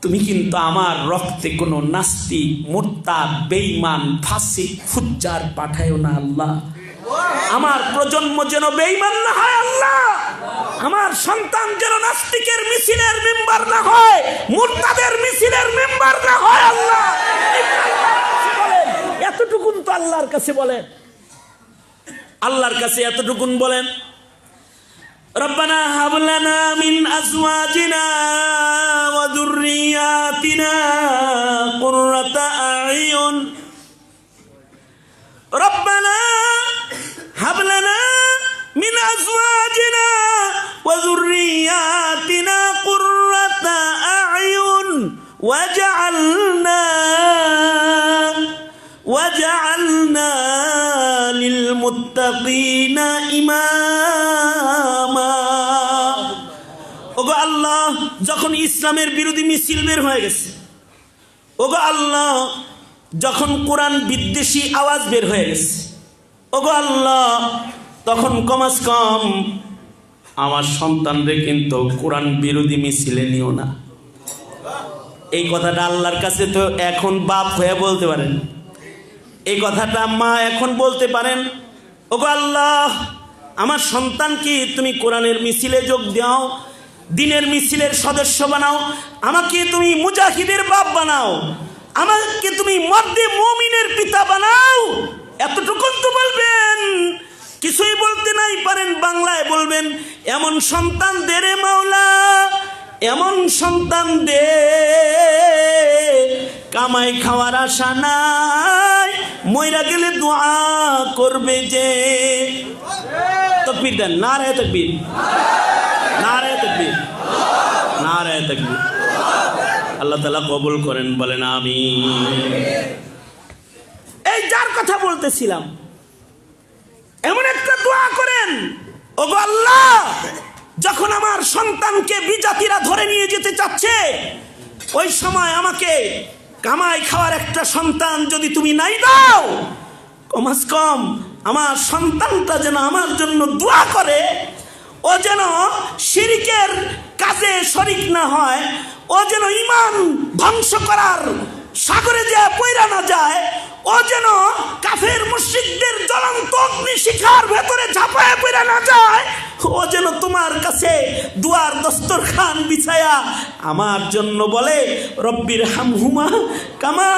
তুমি কিন্তু আমার রক্তে কোনো নাস্তিক, মুরতাদ, বেঈমান, ফাসিক, ফুজ্জার পাঠায়ো না আল্লাহ। আমার প্রজন্ম যেন বেঈমান না হয় আল্লাহ, আমার সন্তান যেন নাস্তিকের মিছিলের মেম্বার না হয়, মুরতাদের মিছিলের মেম্বার না হয় আল্লাহ। এতটুকুন তো আল্লাহর কাছে বলেন, আল্লাহর কাছে এতটুকুন বলেন, রব্বানা হাব লানা মিন আজওয়াজিনা ওয়া যুররিয়াতিনা কুররাতা আ'য়ুন, রব্বানা হাব লানা মিন আজওয়াজিনা ওয়া যুররিয়াতিনা কুররাতা আ'য়ুন ওয়াজআলনা লিল মুত্তাকিনা ইমামা। ওগো আল্লাহ, যখন ইসলামের বিরোধী মিছিল বের হয়ে গেছে, ওগো আল্লাহ যখন কোরআন বিদ্বেষী আওয়াজ বের হয়ে গেছে, ওগো আল্লাহ তখন কমাস কম আমার সন্তানদের কিন্তু কোরআন বিরোধী মিছিলে নিও না। এই কথাটা আল্লাহর কাছে তো এখন বাপ হয়ে বলতে পারেন, এই কথাটা মা এখন বলতে পারেন, ওগো আল্লাহ আমার সন্তানকে তুমি কোরআনের মিছিলে যোগ দাও, দ্বীনের মিছিলের সদস্য বানাও, আমাকে তুমি মুজাহিদের বাপ বানাও, আমাকে তুমি মর্দে মুমিনের পিতা বানাও। এতটুকুন তো বলবেন, কিছুই বলতে নাই পারেন বাংলায় বলবেন, এমন সন্তান দে রে মাওলা, এমন সন্তান দে কামাই খাওয়ার আশা নাই, মইরা গেলে দোয়া করবে যে। তাকবীর দেন, নারে তাকবীর, নারে তাকবীর, নারে তাকবীর। আল্লাহ তাআলা কবুল করেন, বলেন আমিন। এই যার কথা বলতেছিলাম, এমন একটা দোয়া করেন, ওগো আল্লাহ যখন আমার সন্তানকে বিজাতিরা ধরে নিয়ে যেতে চাচ্ছে, ওই সময় আমাকে কামাই খাওয়ার একটা সন্তান যদি তুমি নাই দাও, কমাস কম আমার সন্তানটা যেন আমার জন্য দোয়া করে, ও যেন শিরকের কাজে শরিক না হয়, ও যেন ঈমান ধ্বংস করার সাগরে যে পয়রা না যায়, ও যেন কাফের মুশরিকদের জ্বলন্ত অগ্নি শিখার ভেতরে ঝাঁপায় পড়ে না যায়, ও যেন তোমার কাছে দুয়ার দস্তরখান বিছায়া আমার জন্য বলে রব্বির হামহুমা কামা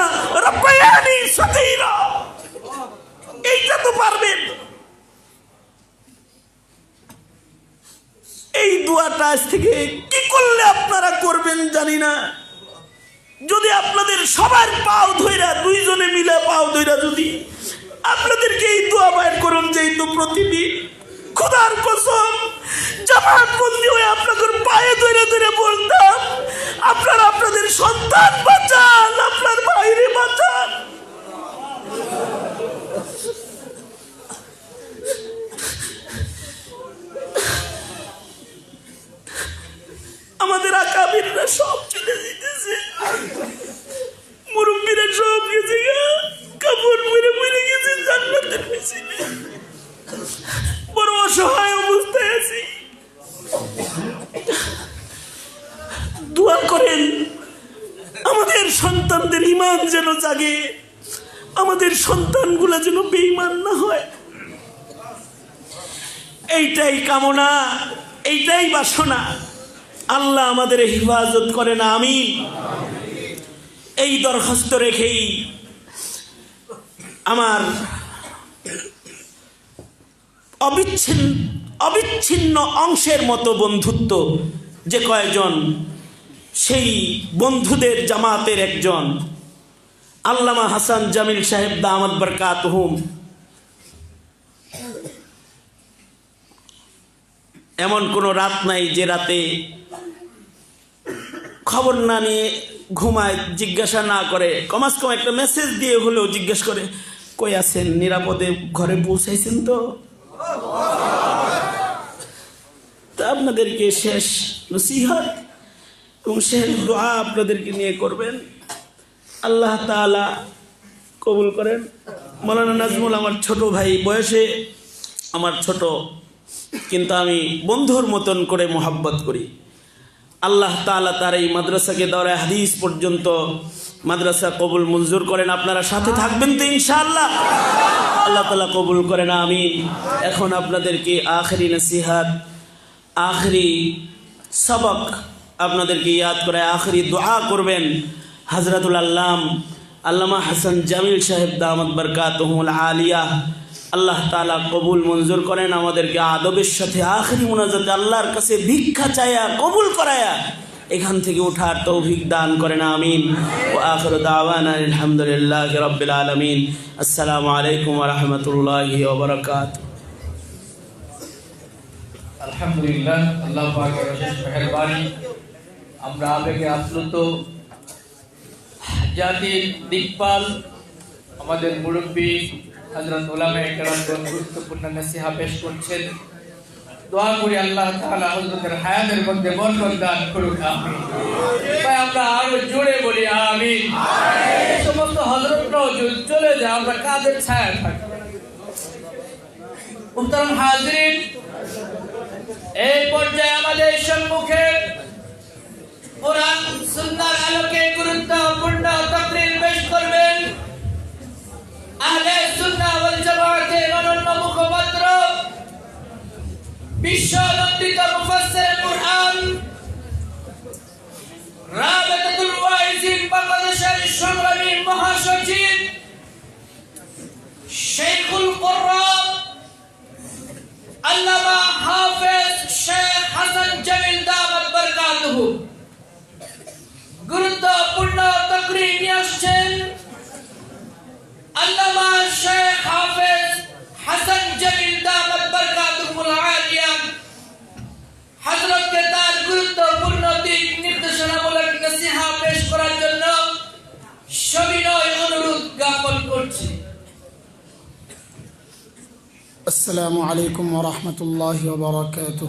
রব্বায়ানি সগীরা। এইটা তো পারবেন। এই দোয়াটা আজ থেকে কি করলে আপনারা করবেন জানি না। যদি আপনাদের সবার পাও ধইরা, দুইজনে মিলে পাও ধইরা যদি আপনাদেরকে এই দোয়া বাইর করুন, যেই তো প্রতিদিন খোদার কসম জামাত বন্দি হয়ে আপনাদের পায়ে ধরে ধরে বলতাম, আপনারা আপনাদের সন্তান বাঁচান, আপনার ভাইরে বাঁচান। আমাদের আকাবিররা সব চলে যেতেছে, মুরব্বীরা সব গেছে, কাপড় পরে মরে গেছে জান্নাতের মিছিলে। বড় অসহায় অবস্থায় আছি, দোয়া করেন আমাদের সন্তানদের ঈমান যেন জাগে, আমাদের সন্তানগুলা যেন বেঈমান না হয়। এইটাই কামনা, এইটাই বাসনা। আল্লাহ আমাদের হেফাজত করেন, আমিন। এই দরখাস্ত রেখেই আমার অবিচ্ছিন্ন অংশের মতো বন্ধুত্ব যে কয়েকজন, সেই বন্ধুদের জামাতের একজন আল্লামা হাসান জামিল সাহেব দামাত বরকাতুহুম এমন কোনো রাত নাই যে রাতে খবর না নিয়ে ঘুমায়, জিজ্ঞাসা না করে, কমাস কম একটা মেসেজ দিয়ে হলেও জিজ্ঞেস করে কই আছেন, নিরাপদে ঘরে পৌঁছাইছেন তো? তা আপনাদেরকে শেষ নসিহত এবং শেষ দোয়া আপনাদেরকে নিয়ে করবেন, আল্লাহ তাআলা কবুল করেন। মৌলানা নাজমুল আমার ছোট ভাই, বয়সে আমার ছোট, কিন্তু আমি বন্ধুর মতন করে মোহাব্বত করি। আল্লাহ তাআলা তার এই মাদ্রাসাকে দাওরায়ে হাদিস পর্যন্ত মাদ্রাসা কবুল মঞ্জুর করেন। আপনারা সাথে থাকবেন তো ইনশাআল্লাহ? আল্লাহ তাআলা কবুল করেন, আমিন। এখন আপনাদেরকে আখেরি নসিহত, আখেরি সবক আপনাদেরকে ইয়াদ করে আখেরি দোয়া করবেন হযরতুল আল্লামা হাসান জামিল সাহেব দামাত বরকাতুহুল আলিয়া। আল্লাহ তাআলা কবুল মঞ্জুর করেন। আমাদেরকে আদবের সাথে আখেরি মুনাজাতে আল্লাহর কাছে ভিক্ষা চায়া কবুল করায়া এখান থেকে ওঠার তৌফিক দান করেন, আমিন। ওয়া আখিরু দাওয়ানা আলহামদুলিল্লাহি রাব্বিল আলামিন। আসসালামু আলাইকুম ওয়া রাহমাতুল্লাহি ওয়া বারাকাতুহু। আলহামদুলিল্লাহ, আল্লাহ পাকের অশেষ মেহেরবানি। আমরা আবেগে আপ্লুত, জাতির দিকপাল আমাদের মুরব্বী হযরত উলামায়ে কেরাম গুরুত্বপূর্ণ নসিহত পেশ করছেন। দোয়া করি আল্লাহ তাআলা হযরতের হায়াতের মধ্যে বরকত দান করুন, আমিন। ভাই আমরা আরো জোরে বলি আমিন। এই সমস্ত হযরতরাও যদি চলে যায় আমরা কাদের ছায়া থাকি? মুহতারাম হাজিরিন, এই পর্যায়ে আমাদের সম্মুখে কোরআন সুন্নাহর আলোকে গুরুত্বপূর্ণ তাকরীর পেশ করবেন আহলে সুন্নাহ ওয়াল জামাতের অনন্য মুখপাত্র, বিশ্বনন্দিত মুফাসসির কুরআন, রাবিতাতুল ওয়াইজিন বাংলাদেশের সংগ্রামী মহাসচিব, শাইখুল কুরআন আল্লামা হাফেজ শেখ হাসান জামিল দামাত বরকাতুহু গুরুত্বপূর্ণ তাকরীর নিয়ে আসছেন আল্লামা শেখ হাফেজ হাসান জামিল দামাত বরকাতুহুল আলিয়া। হযরতকে তার গুরুত্বপূর্ণ দিক নির্দেশনামূলক নসিহত পেশ করার জন্য সবিনয় অনুরোধ জ্ঞাপন করছি। السلام عليكم ورحمة الله وبركاته.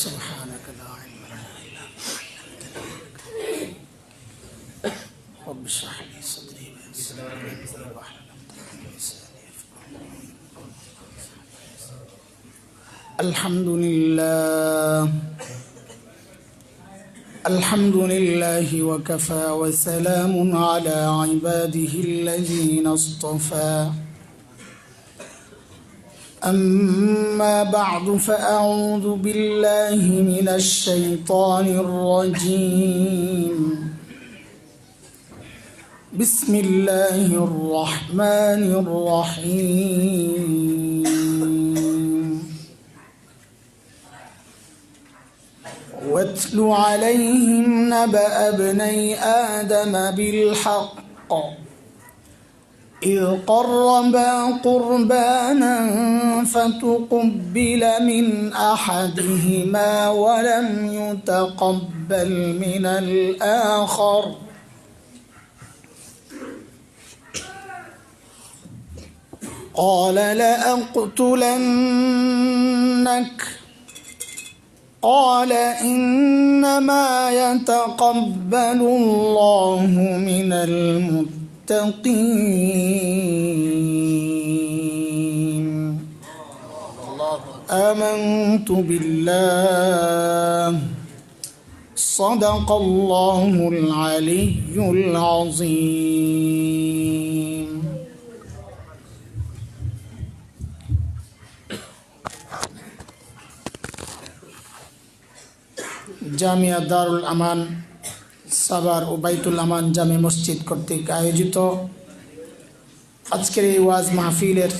سبحانك لا علم لنا إلا ما علمتنا. رب اشرح لي صدري ويسر لي أمري واحلل عقدة من لساني يفقهوا. الحمد لله الحمد لله وكفى وسلام على عباده الذين اصطفى. أما بعد فأعوذ بالله من الشيطان الرجيم. بسم الله الرحمن الرحيم. واتل عليهم نبأ ابني آدم بالحق إذ قربا قربانا فتقبل من أحدهما ولم يتقبل من الآخر قال لأقتلنك قال إنما يتقبل الله من المتقين. آمنت بالله صدق الله العلي العظيم. জামিয়া দারুল আমান সাভার ও বাইতুল আমান জামে মসজিদ কর্তৃক আয়োজিত আজকের এই ওয়াজ মাহফিলের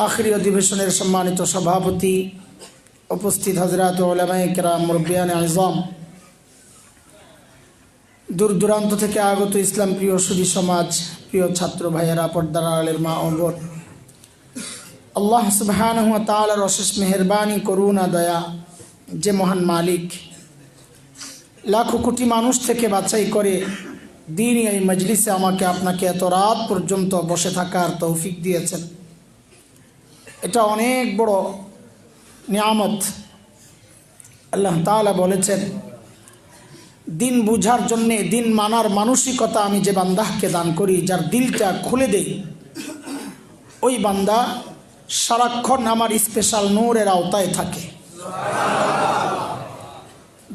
আখেরি অধিবেশনের সম্মানিত সভাপতি, উপস্থিত হযরত উলামায়ে কেরাম, মুরব্বিয়ানে আযম, দূর দূরান্ত থেকে আগত ইসলাম প্রিয় সুধী সমাজ, প্রিয় ছাত্র ভাইয়েরা, পর্দার আড়ালের মা ও বোন, আল্লাহ সুবহানাহু ওয়া তাআলার অশেষ মেহেরবানি, করুণা, দয়া, যে মহান মালিক লাখো কোটি মানুষ থেকে বাছাই করে দিনই এই মজলিসে আমাকে আপনাকে এত রাত পর্যন্ত বসে থাকার তৌফিক দিয়েছেন, এটা অনেক বড় নিয়ামত। আল্লাহ তাআলা বলেছেন, দিন বুঝার জন্যে, দিন মানার মানসিকতা আমি যে বান্দাকে দান করি, যার দিলটা খুলে দেই, ওই বান্দা সারাক্ষণ আমার স্পেশাল নূরের আওতায় থাকে।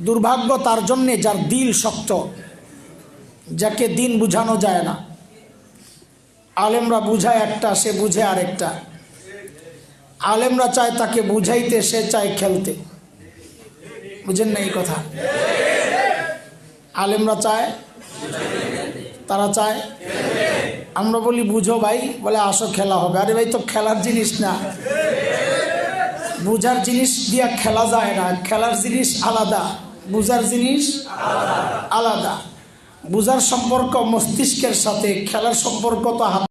দুর্ভাগ্য তার জন্যে যার দিল শক্ত, যাকে দিন বুঝানো যায় না। আলেমরা বুঝায় একটা, সে বুঝে আরেকটা। আলেমরা চায় তাকে বুঝাইতে, সে চায় খেলতে। বুঝেন না এই কথা? আলেমরা চায়, তারা চায়, আমরা বলি বুঝো ভাই, বলে আসো খেলা হবে। আরে ভাই, তো খেলার জিনিস না, বুঝার জিনিস দিয়া খেলা যায় না। খেলার জিনিস আলাদা, বুঝার জিনিস আলাদা। বুঝার সম্পর্ক মস্তিষ্কের সাথে, খেলার সম্পর্ক তো হাত